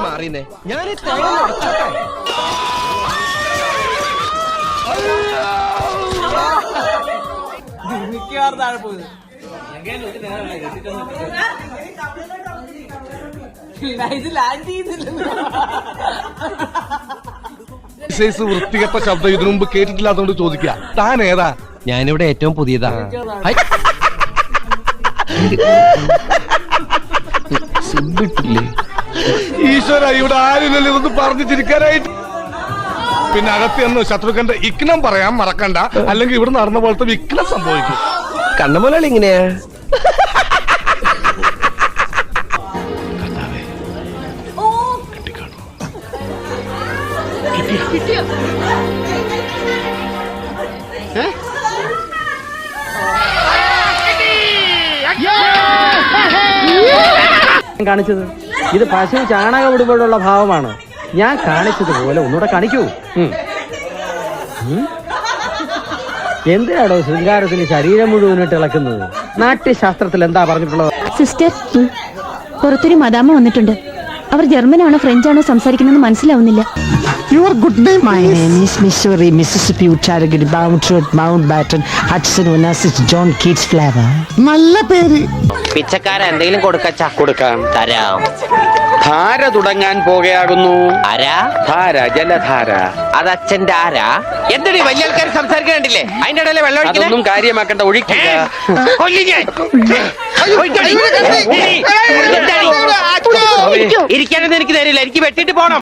മാറിയുന്നേ ഞാൻ താഴെ പോയത് ഇത് ലാൻഡ് ചെയ്തില്ല. വൃത്തികെട്ട ശബ്ദം ഇതിനു മുമ്പ് കേട്ടിട്ടില്ലാത്തോണ്ട് ചോദിക്കുക. താൻ ഏതാ? ഞാനിവിടെ ഏറ്റവും പുതിയതാ. ഈശ്വര, ഇവിടെ ആരുമില്ലല്ലോ ഇതൊന്ന് പറഞ്ഞു ചിരിക്കാനായിട്ട്. പിന്നെ അകത്ത് ശത്രുക്കന്റെ ഇഗ്നം പറയാൻ മറക്കണ്ട, അല്ലെങ്കിൽ ഇവിടെ നടന്ന പോലത്തെ വിഘ്നം സംഭവിക്കും. കണ്ണമൊലാളി ഇങ്ങനെയാ. കാണിച്ചത് ഇത് പശു ചാണകം ഇടുമ്പോഴുള്ള ഭാവമാണ്. ഞാൻ കാണിച്ചതുപോലെ ഒന്നുകൂടെ കാണിക്കൂ. എന്തിനാടോ ശൃംഗാരത്തിന് ശരീരം മുഴുവനിട്ട് ഇളക്കുന്നത്? നാട്യശാസ്ത്രത്തിൽ എന്താ പറഞ്ഞിട്ടുള്ളത്? സിസ്റ്റർ, പുറത്തൊരു മദാമ വന്നിട്ടുണ്ട്. അവർ ജർമ്മനാണോ ഫ്രഞ്ചാണോ സംസാരിക്കുന്നതെന്ന് മനസ്സിലാവുന്നില്ല. Your good name? My name is Missouri, Mississippi, Chattagoonie, Mountford, Mountbatten, Hudson, Onassis, John Keats Flavor. നല്ല പേര്. പിച്ചക്കാര എന്തെങ്കിലും കൊടുക്കച്ചാ? കൊടുക്കാം, തരാം. ധാര തുടങ്ങാൻ പോകുകയാകുന്നു. ആരാ? ധാര, ജലധാര. അത് അച്ഛന്റെ ആരാ? എന്തിനീ വലിയ ആൾക്കാർ സംസാരിക്കണ്ടില്ലേ? അതിന്റെ ഇടയിലെ വെള്ളം അതൊന്നും കാര്യമാക്കണ്ട, ഒഴിക്കുക. ഇരിക്കാനൊന്നും എനിക്ക് തരില്ല, എനിക്ക് വെട്ടിട്ട് പോണം.